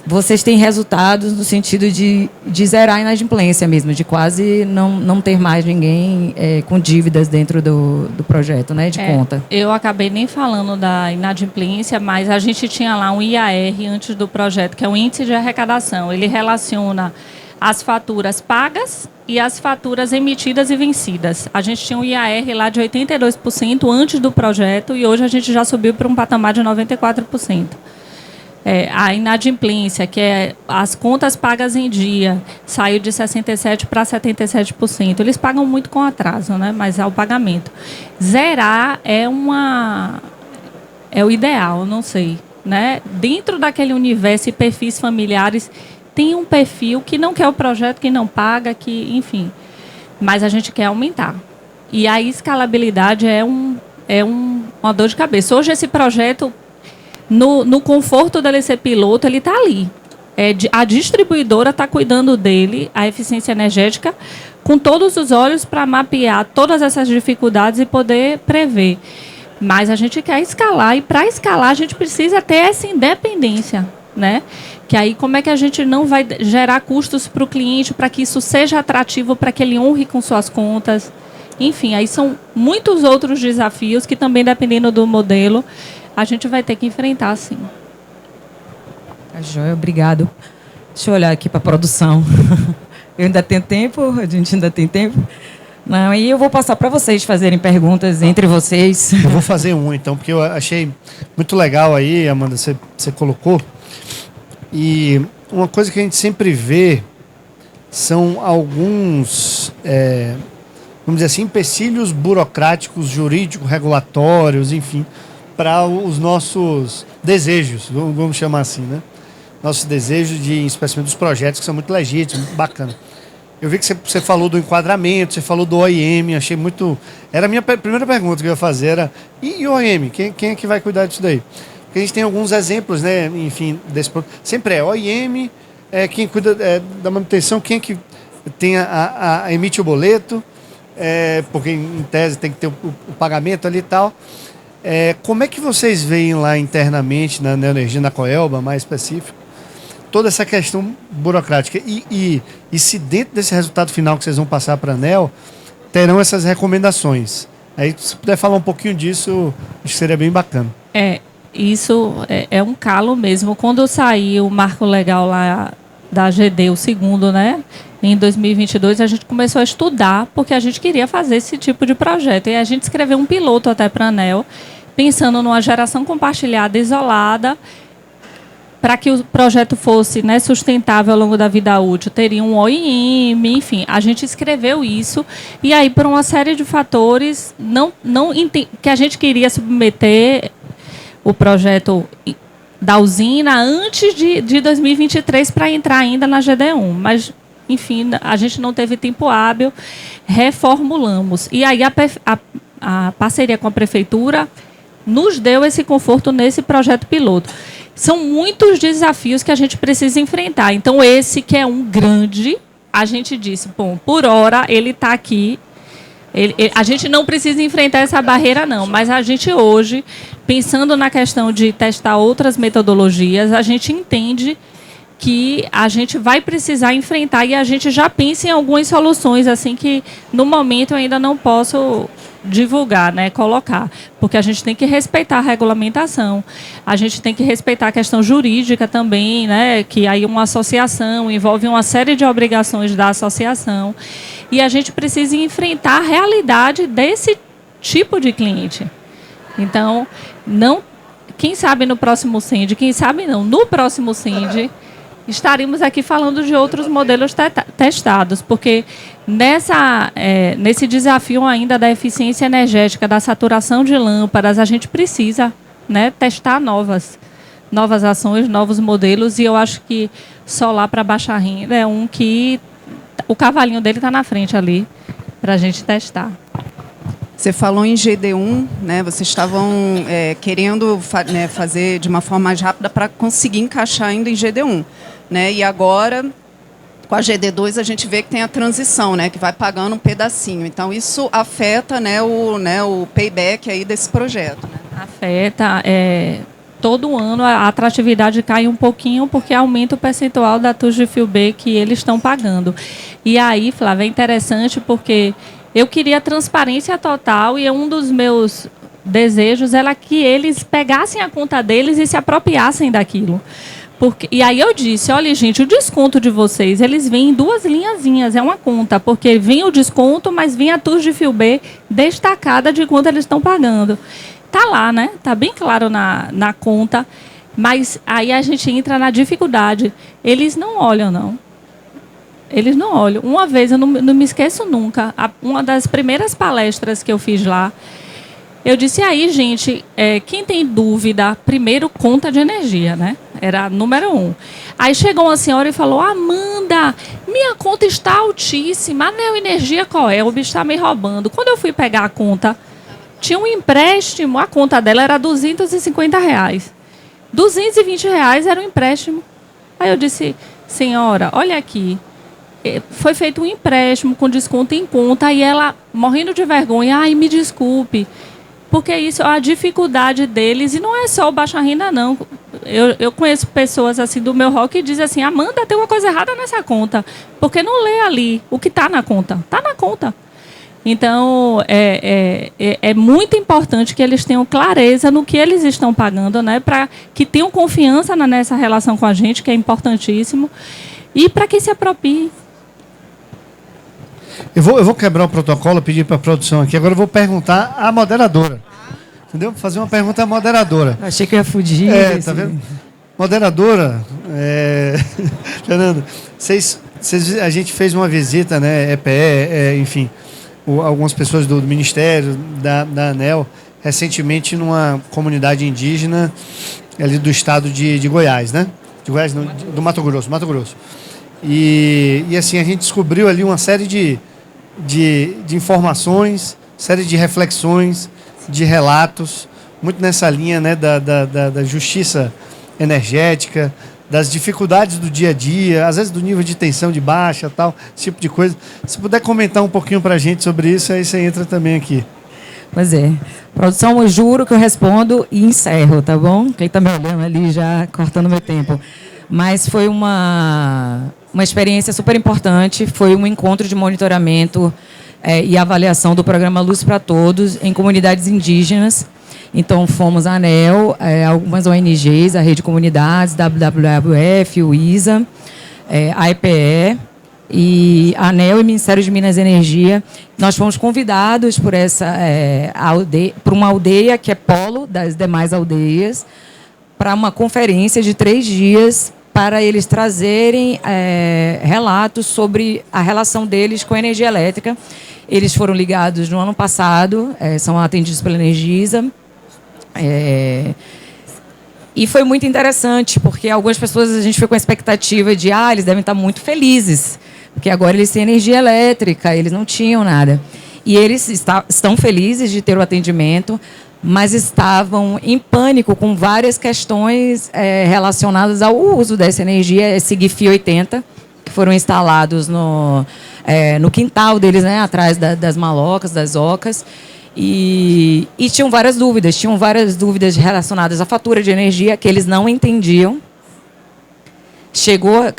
Vocês têm resultados no sentido de zerar a inadimplência mesmo, de quase não ter mais ninguém com dívidas dentro do projeto, né, de conta. Eu acabei nem falando da inadimplência, mas a gente tinha lá um IAR antes do projeto, que é o Índice de Arrecadação. Ele relaciona as faturas pagas e as faturas emitidas e vencidas. A gente tinha um IAR lá de 82% antes do projeto e hoje a gente já subiu para um patamar de 94%. A inadimplência, que é as contas pagas em dia, saiu de 67% para 77%. Eles pagam muito com atraso, né? Mas é o pagamento. Zerar é o ideal, não sei. Né? Dentro daquele universo e perfis familiares, tem um perfil que não quer o projeto, que não paga, que, enfim. Mas a gente quer aumentar. E a escalabilidade é uma dor de cabeça. Hoje, esse projeto... No conforto dele ser piloto, ele está ali. A distribuidora está cuidando dele, a eficiência energética, com todos os olhos para mapear todas essas dificuldades e poder prever. Mas a gente quer escalar, e para escalar a gente precisa ter essa independência, né? Que aí como é que a gente não vai gerar custos para o cliente, para que isso seja atrativo, para que ele honre com suas contas. Enfim, aí são muitos outros desafios que também, dependendo do modelo, a gente vai ter que enfrentar, sim. Joia, obrigado. Deixa eu olhar aqui para a produção. Eu ainda tenho tempo? A gente ainda tem tempo? Não, e eu vou passar para vocês fazerem perguntas entre vocês. Eu vou fazer então, porque eu achei muito legal aí, Amanda, você colocou. E uma coisa que a gente sempre vê são alguns, vamos dizer assim, empecilhos burocráticos, jurídicos, regulatórios, enfim, para os nossos desejos, vamos chamar assim, né? Nossos desejos de especialmente dos projetos, que são muito legítimos, bacana. Eu vi que você falou do enquadramento, você falou do OIM, achei muito... Era a minha primeira pergunta que eu ia fazer, era, e o OIM? Quem é que vai cuidar disso daí? Porque a gente tem alguns exemplos, né, enfim, desse produto. Sempre é OIM, quem cuida da manutenção, quem é que tem emite o boleto, porque em tese tem que ter o pagamento ali e tal. Como é que vocês veem lá internamente, na Neoenergia, na Coelba, mais específico, toda essa questão burocrática? E se dentro desse resultado final que vocês vão passar para a ANEEL, terão essas recomendações? Aí, se puder falar um pouquinho disso, acho que seria bem bacana. Isso é um calo mesmo. Quando saiu o marco legal lá da GD, o segundo, né, em 2022, a gente começou a estudar, porque a gente queria fazer esse tipo de projeto. E a gente escreveu um piloto até para a ANEEL, pensando numa geração compartilhada, isolada, para que o projeto fosse, né, sustentável ao longo da vida útil, teria um OIM, enfim, a gente escreveu isso, e aí por uma série de fatores que a gente queria submeter o projeto da usina antes de 2023 para entrar ainda na GD1, mas enfim, a gente não teve tempo hábil, reformulamos, e aí a parceria com a prefeitura nos deu esse conforto nesse projeto piloto. São muitos desafios que a gente precisa enfrentar. Então, esse que é um grande, a gente disse, bom, por hora ele está aqui. A gente não precisa enfrentar essa barreira, não. Mas a gente hoje, pensando na questão de testar outras metodologias, a gente entende que a gente vai precisar enfrentar e a gente já pensa em algumas soluções, assim, que no momento eu ainda não posso divulgar, né, colocar, porque a gente tem que respeitar a regulamentação, a gente tem que respeitar a questão jurídica também, né, que aí uma associação envolve uma série de obrigações da associação, e a gente precisa enfrentar a realidade desse tipo de cliente. Então, quem sabe no próximo CIND, quem sabe não, no próximo CIND, estaremos aqui falando de outros modelos testados, porque nesse desafio ainda da eficiência energética, da saturação de lâmpadas, a gente precisa, né, testar novas ações, novos modelos, e eu acho que solar para baixa renda é um que o cavalinho dele está na frente ali para a gente testar. Você falou em GD1, né? Vocês estavam querendo fazer de uma forma mais rápida para conseguir encaixar ainda em GD1, né? E agora, com a GD2, a gente vê que tem a transição, né? Que vai pagando um pedacinho. Então, isso afeta, né, o payback aí desse projeto, né? Afeta. Todo ano a atratividade cai um pouquinho porque aumenta o percentual da TUS de Fio B que eles estão pagando. E aí, Flávia, é interessante porque eu queria transparência total e um dos meus desejos era que eles pegassem a conta deles e se apropriassem daquilo. E aí eu disse, olha, gente, o desconto de vocês, eles vêm em duas linhazinhas, é uma conta, porque vem o desconto, mas vem a TUS de Fio B destacada de quanto eles estão pagando. Está lá, né? Está bem claro na conta, mas aí a gente entra na dificuldade. Eles não olham, não. Eles não olham. Uma vez, eu não me esqueço nunca, uma das primeiras palestras que eu fiz lá, eu disse, aí, gente, quem tem dúvida, primeiro, conta de energia, né? Era número 1. Aí chegou uma senhora e falou, Amanda, minha conta está altíssima, a Neoenergia qual é? O bicho está me roubando. Quando eu fui pegar a conta, tinha um empréstimo, a conta dela era R$250. R$220 era o empréstimo. Aí eu disse, senhora, olha aqui, foi feito um empréstimo com desconto em conta e ela, morrendo de vergonha, ai, me desculpe, porque isso é a dificuldade deles, e não é só o baixa renda, não. Eu conheço pessoas assim do meu rock que dizem assim, Amanda, tem uma coisa errada nessa conta, porque não lê ali o que está na conta. Está na conta. Então, é muito importante que eles tenham clareza no que eles estão pagando, né, para que tenham confiança nessa relação com a gente, que é importantíssimo, e para que se aproprie. Eu vou quebrar o protocolo, pedir para a produção aqui. Agora eu vou perguntar à moderadora. Entendeu? Fazer uma pergunta à moderadora. Achei que eu ia fugir. Tá vendo? Moderadora, Fernando, a gente fez uma visita, né, EPE, enfim, algumas pessoas do Ministério, da ANEEL, recentemente numa comunidade indígena ali do estado de Goiás, né? De Goiás, não, do Mato Grosso. E assim, a gente descobriu ali uma série de informações, série de reflexões, de relatos, muito nessa linha, né, da justiça energética, das dificuldades do dia a dia, às vezes do nível de tensão de baixa, tal, esse tipo de coisa. Se puder comentar um pouquinho para a gente sobre isso, aí você entra também aqui. Pois é. Produção, eu juro que eu respondo e encerro, tá bom? Quem está me olhando ali já cortando meu tempo. Mas foi uma experiência super importante, foi um encontro de monitoramento e avaliação do programa Luz para Todos em comunidades indígenas. Então, fomos a ANEEL, algumas ONGs, a Rede Comunidades, WWF, o ISA, a EPE, e a ANEEL e o Ministério de Minas e Energia. Nós fomos convidados por por uma aldeia que é polo das demais aldeias, para uma conferência de 3 dias, para eles trazerem relatos sobre a relação deles com a energia elétrica. Eles foram ligados no ano passado, são atendidos pela Energisa. E foi muito interessante, porque algumas pessoas a gente foi com a expectativa de eles devem estar muito felizes, porque agora eles têm energia elétrica, eles não tinham nada. E eles estão felizes de ter o atendimento, mas estavam em pânico com várias questões relacionadas ao uso dessa energia, esse GIF 80, que foram instalados no quintal deles, né, atrás das malocas, das ocas. E tinham várias dúvidas relacionadas à fatura de energia que eles não entendiam.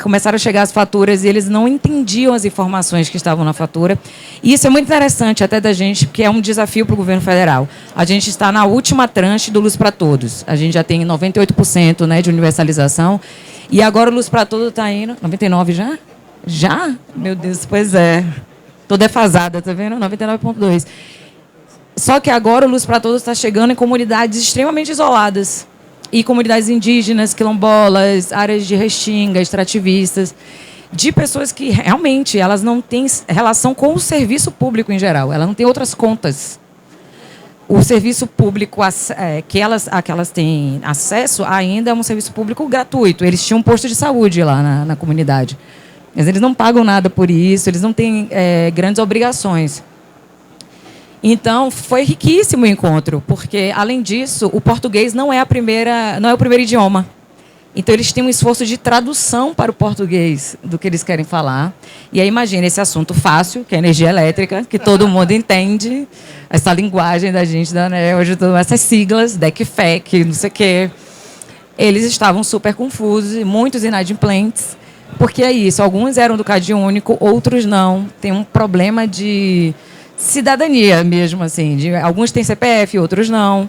Começaram a chegar as faturas e eles não entendiam as informações que estavam na fatura. E isso é muito interessante até da gente, porque é um desafio para o governo federal. A gente está na última tranche do Luz para Todos. A gente já tem 98%, né, de universalização. E agora o Luz para Todos está indo... 99% já? Já? Meu Deus, pois é. Estou defasada, tá vendo? 99,2%. Só que agora o Luz para Todos está chegando em comunidades extremamente isoladas. E comunidades indígenas, quilombolas, áreas de restinga, extrativistas, de pessoas que realmente elas não têm relação com o serviço público em geral. Elas não têm outras contas. O serviço público que elas têm acesso ainda é um serviço público gratuito. Eles tinham um posto de saúde lá na comunidade. Mas eles não pagam nada por isso, eles não têm grandes obrigações. Então, foi riquíssimo o encontro, porque, além disso, o português não é o primeiro idioma. Então, eles têm um esforço de tradução para o português do que eles querem falar. E aí, imagina esse assunto fácil, que é energia elétrica, que todo mundo entende, essa linguagem da gente da ANEEL, essas siglas, DEC-FEC, não sei o quê. Eles estavam super confusos, muitos inadimplentes, porque é isso, alguns eram do Cadinho Único, outros não. Tem um problema de cidadania mesmo, assim. Alguns têm CPF, outros não.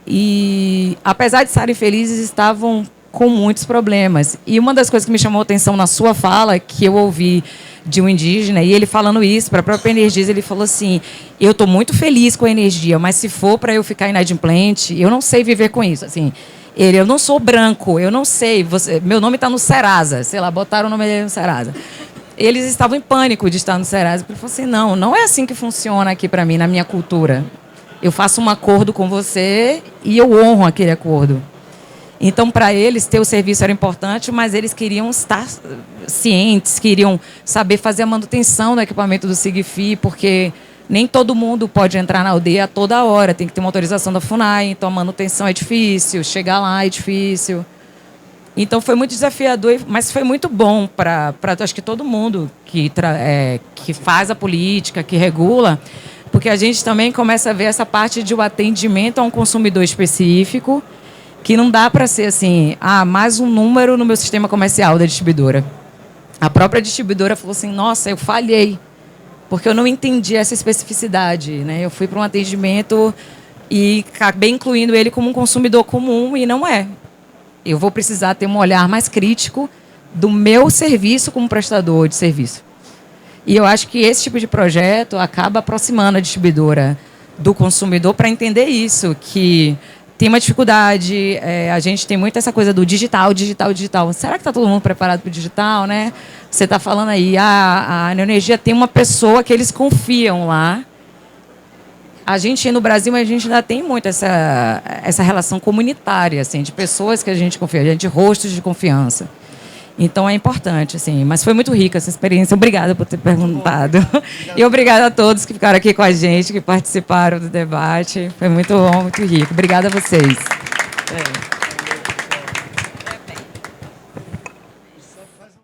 E, apesar de estarem felizes, estavam com muitos problemas. E uma das coisas que me chamou a atenção na sua fala, que eu ouvi de um indígena, e ele falando isso para a própria Energisa, ele falou assim, eu estou muito feliz com a energia, mas se for para eu ficar inadimplente, eu não sei viver com isso. Assim, eu não sou branco, eu não sei, meu nome está no Serasa, sei lá, botaram o nome dele no Serasa. Eles estavam em pânico de estar no Serasa. Ele falou assim, não é assim que funciona aqui para mim, na minha cultura. Eu faço um acordo com você e eu honro aquele acordo. Então, para eles, ter o serviço era importante, mas eles queriam estar cientes, queriam saber fazer a manutenção do equipamento do SIGFI, porque nem todo mundo pode entrar na aldeia a toda hora, tem que ter uma autorização da FUNAI, então a manutenção é difícil, chegar lá é difícil. Então, foi muito desafiador, mas foi muito bom para acho que todo mundo que faz a política, que regula, porque a gente também começa a ver essa parte de um atendimento a um consumidor específico, que não dá para ser assim, mais um número no meu sistema comercial da distribuidora. A própria distribuidora falou assim, nossa, eu falhei, porque eu não entendi essa especificidade, né? Eu fui para um atendimento e acabei incluindo ele como um consumidor comum, e não é. Eu vou precisar ter um olhar mais crítico do meu serviço como prestador de serviço. E eu acho que esse tipo de projeto acaba aproximando a distribuidora do consumidor para entender isso, que tem uma dificuldade, a gente tem muito essa coisa do digital. Será que está todo mundo preparado para o digital, né? Você está falando aí, a Neoenergia tem uma pessoa que eles confiam lá. A gente, no Brasil, a gente ainda tem muito essa relação comunitária, assim, de pessoas que a gente confia, de rostos de confiança. Então, é importante, assim. Mas foi muito rica essa experiência. Obrigada por ter perguntado. E obrigada a todos que ficaram aqui com a gente, que participaram do debate. Foi muito bom, muito rico. Obrigada a vocês.